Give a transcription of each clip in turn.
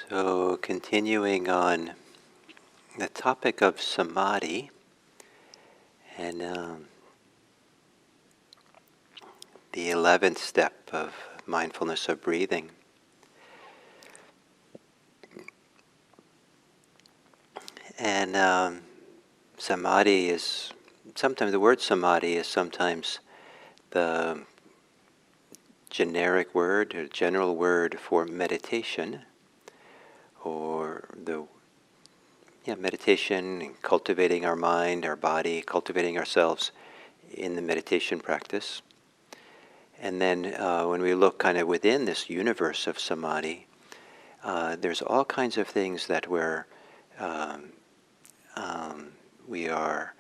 So, continuing on the topic of Samadhi and the 11th step of mindfulness of breathing. And Samadhi is, sometimes the word Samadhi is sometimes the generic word or general word for meditation, or meditation and cultivating our mind, our body, cultivating ourselves in the meditation practice. And then when we look kind of within this universe of Samadhi, there's all kinds of things that we are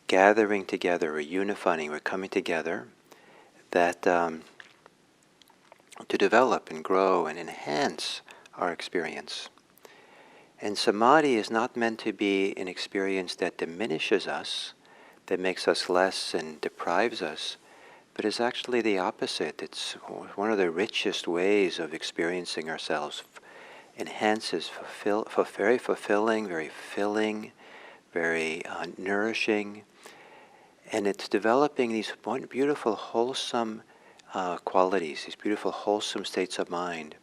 gathering together, or unifying, we're coming together that to develop and grow and enhance our experience. And Samadhi is not meant to be an experience that diminishes us, that makes us less and deprives us, but is actually the opposite. It's one of the richest ways of experiencing ourselves. Enhances, very fulfilling, very filling, very nourishing. And it's developing these beautiful, wholesome qualities, these beautiful, wholesome states of mind.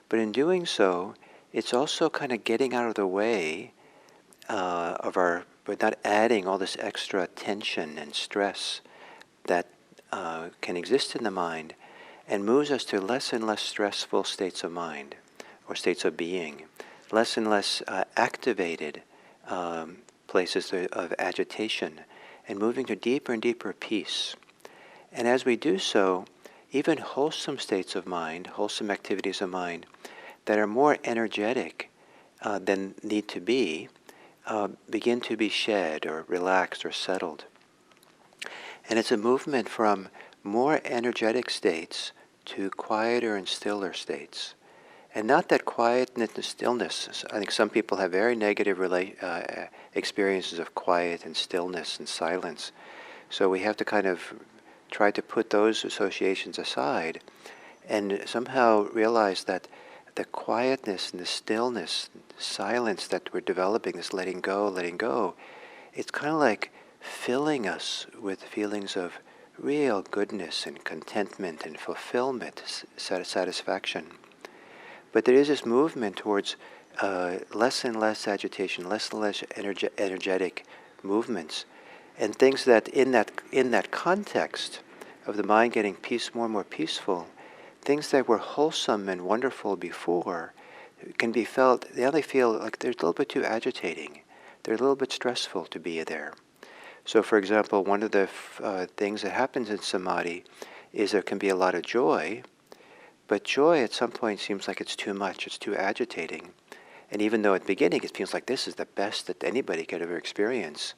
But in doing so, it's also kind of getting out of the way but not adding all this extra tension and stress that can exist in the mind, and moves us to less and less stressful states of mind, or states of being, less and less activated places of agitation, and moving to deeper and deeper peace. And as we do so, even wholesome states of mind, wholesome activities of mind, that are more energetic than need to be, begin to be shed or relaxed or settled. And it's a movement from more energetic states to quieter and stiller states. And not that quietness and stillness, I think some people have very negative experiences of quiet and stillness and silence. So we have to kind of try to put those associations aside and somehow realize that the quietness and the stillness, silence that we're developing, this letting go, it's kind of like filling us with feelings of real goodness and contentment and fulfillment, satisfaction. But there is this movement towards less and less agitation, less and less energetic movements, and things that in that context of the mind getting more and more peaceful, things that were wholesome and wonderful before can be felt, they only feel like they're a little bit too agitating. They're a little bit stressful to be there. So for example, one of the things that happens in Samadhi is there can be a lot of joy, but joy at some point seems like it's too much, it's too agitating. And even though at the beginning it feels like this is the best that anybody could ever experience,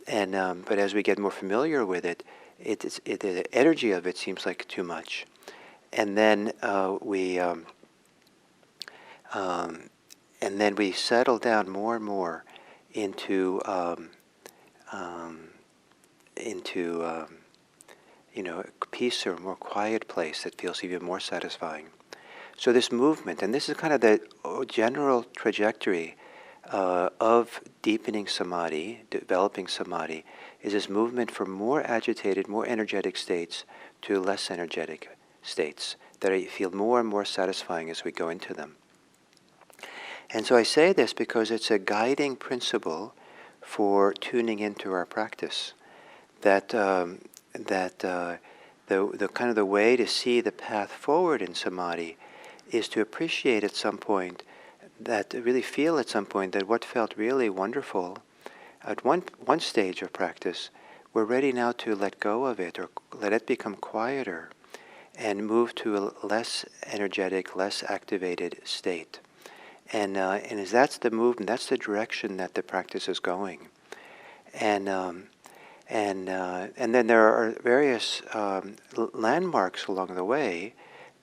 and but as we get more familiar with it, the energy of it seems like too much. And then we settle down more and more into a peace or a more quiet place that feels even more satisfying. So this movement, and this is kind of the general trajectory of deepening Samadhi, developing Samadhi, is this movement from more agitated, more energetic states to less energetic states that feel more and more satisfying as we go into them. And so I say this because it's a guiding principle for tuning into our practice. That the kind of the way to see the path forward in Samadhi is to appreciate at some point, that really feel at some point that what felt really wonderful at one stage of practice, we're ready now to let go of it or let it become quieter and move to a less energetic, less activated state. And as that's the movement, that's the direction that the practice is going. And then there are various landmarks along the way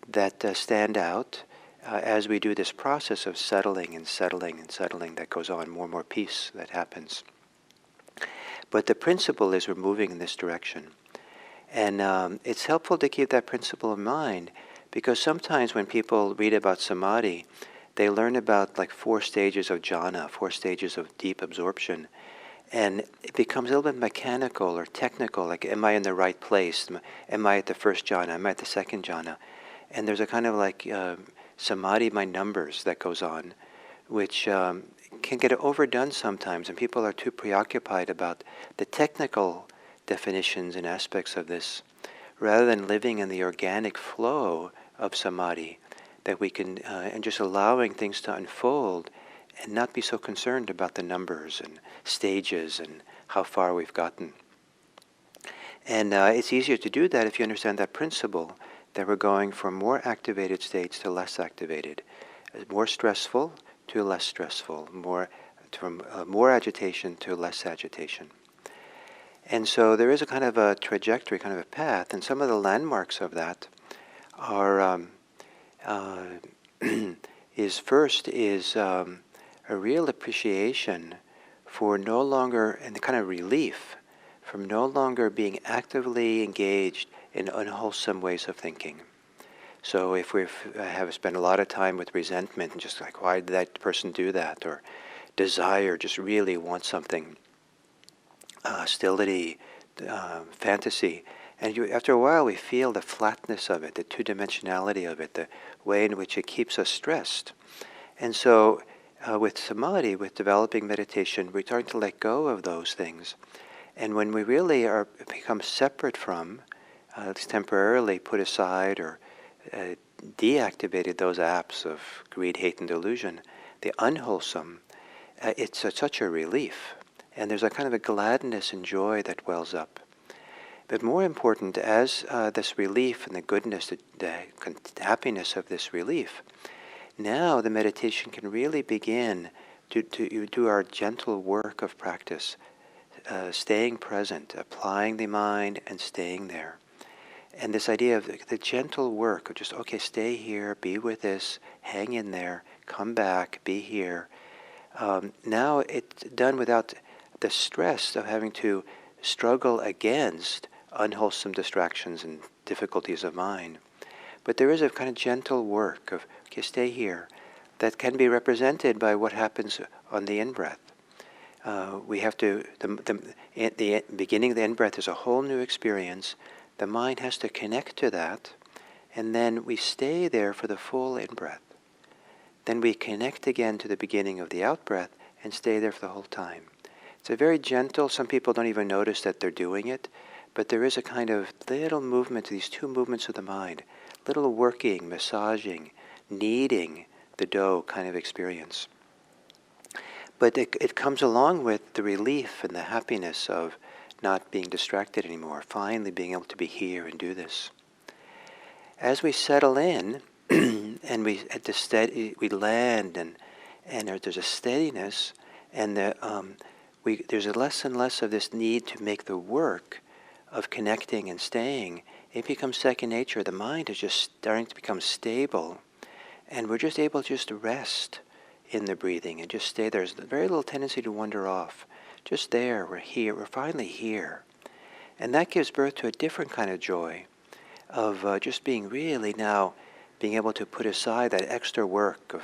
that stand out as we do this process of settling that goes on, more and more peace that happens. But the principle is we're moving in this direction. And it's helpful to keep that principle in mind, because sometimes when people read about Samadhi, they learn about like 4 stages of jhana, 4 stages of deep absorption. And it becomes a little bit mechanical or technical, like am I in the right place? Am I at the first jhana? Am I at the second jhana? And there's a kind of like samadhi by numbers that goes on, which can get overdone sometimes, and people are too preoccupied about the technical definitions and aspects of this, rather than living in the organic flow of samadhi, that we can, and just allowing things to unfold and not be so concerned about the numbers and stages and how far we've gotten. And it's easier to do that if you understand that principle, that we're going from more activated states to less activated, more stressful to less stressful, from more agitation to less agitation. And so there is a kind of a trajectory, kind of a path, and some of the landmarks of that are, is first is a real appreciation for no longer, and the kind of relief from no longer being actively engaged in unwholesome ways of thinking. So if we have spent a lot of time with resentment and just like, why did that person do that? Or desire, just really want something, hostility, fantasy. And after a while we feel the flatness of it, the two-dimensionality of it, the way in which it keeps us stressed. And so with samadhi, with developing meditation, we're starting to let go of those things. And when we really become separate from, at least temporarily put aside or deactivated those apps of greed, hate, and delusion, the unwholesome, it's such a relief. And there's a kind of a gladness and joy that wells up. But more important, as this relief and the goodness, the happiness of this relief, now the meditation can really begin to do our gentle work of practice, staying present, applying the mind and staying there. And this idea of the gentle work of just, okay, stay here, be with this, hang in there, come back, be here. Now it's done without the stress of having to struggle against unwholesome distractions and difficulties of mind. But there is a kind of gentle work of, okay, stay here, that can be represented by what happens on the in-breath. We have to, the beginning of the in-breath is a whole new experience. The mind has to connect to that, and then we stay there for the full in-breath. Then we connect again to the beginning of the out-breath and stay there for the whole time. It's a very gentle, some people don't even notice that they're doing it, but there is a kind of little movement, these two movements of the mind, little working, massaging, kneading the dough kind of experience. But it comes along with the relief and the happiness of not being distracted anymore, finally being able to be here and do this. As we settle in, and we land, and there's a steadiness, and there's a less and less of this need to make the work of connecting and staying. It becomes second nature. The mind is just starting to become stable, and we're just able to just rest in the breathing and just stay there. There's very little tendency to wander off. Just there, we're here, we're finally here. And that gives birth to a different kind of joy of just being really now, being able to put aside that extra work of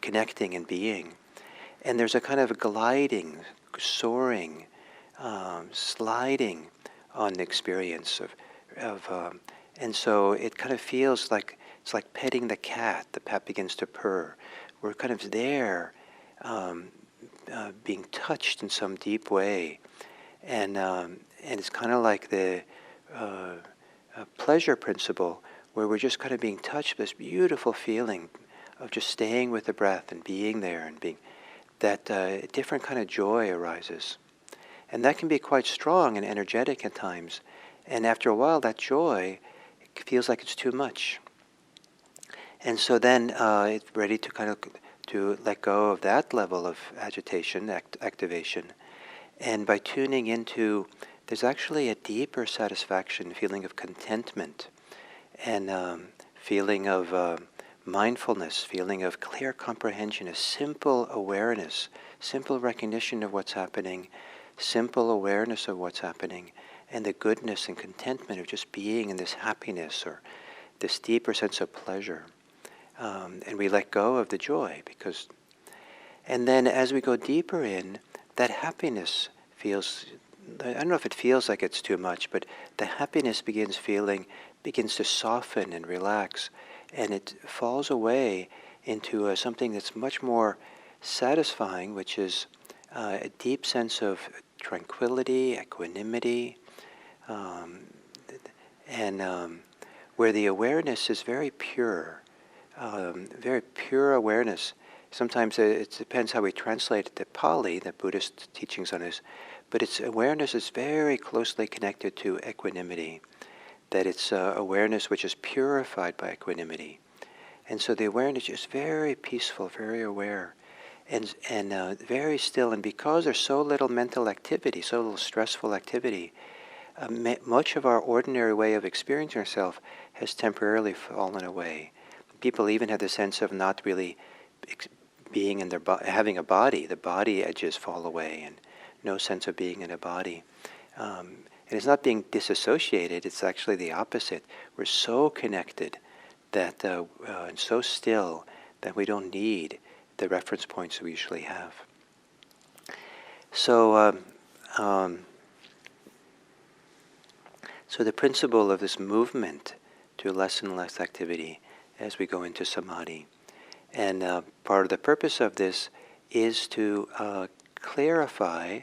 connecting and being. And there's a kind of a gliding, soaring, sliding on the experience and so it kind of feels like, it's like petting the cat begins to purr. We're kind of there, being touched in some deep way, and it's kind of like the pleasure principle, where we're just kind of being touched with this beautiful feeling of just staying with the breath and being there, and being that different kind of joy arises, and that can be quite strong and energetic at times. And after a while, that joy feels like it's too much, and so then it's ready to kind of to let go of that level of agitation, activation. And by tuning into, there's actually a deeper satisfaction, feeling of contentment, and feeling of mindfulness, feeling of clear comprehension, a simple awareness, simple recognition of what's happening, simple awareness of what's happening, and the goodness and contentment of just being in this happiness or this deeper sense of pleasure. and we let go of the joy because. And then as we go deeper in, that happiness feels. I don't know if it feels like it's too much, but the happiness begins to soften and relax, and it falls away into something that's much more satisfying, which is a deep sense of tranquility, equanimity, um, and where the awareness is very pure awareness. Sometimes it depends how we translate the Pali, the Buddhist teachings on this, but its awareness is very closely connected to equanimity, that it's awareness which is purified by equanimity. And so the awareness is very peaceful, very aware, and very still. And because there's so little mental activity, so little stressful activity, much of our ordinary way of experiencing ourselves has temporarily fallen away. People even have the sense of not really being in their having a body. The body edges fall away, and no sense of being in a body. And it's not being disassociated, it's actually the opposite. We're so connected that and so still that we don't need the reference points we usually have. So so the principle of this movement to less and less activity as we go into samadhi. And part of the purpose of this is to clarify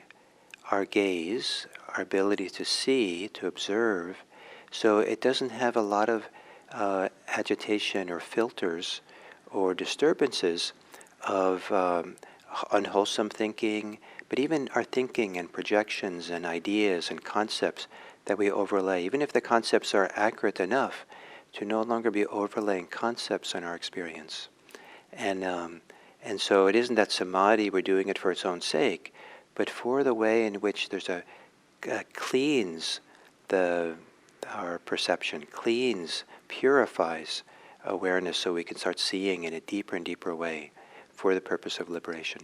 our gaze, our ability to see, to observe, so it doesn't have a lot of agitation or filters or disturbances of unwholesome thinking, but even our thinking and projections and ideas and concepts that we overlay, even if the concepts are accurate enough, to no longer be overlaying concepts on our experience. And so it isn't that samadhi, we're doing it for its own sake, but for the way in which there's cleans our perception, purifies awareness so we can start seeing in a deeper and deeper way for the purpose of liberation.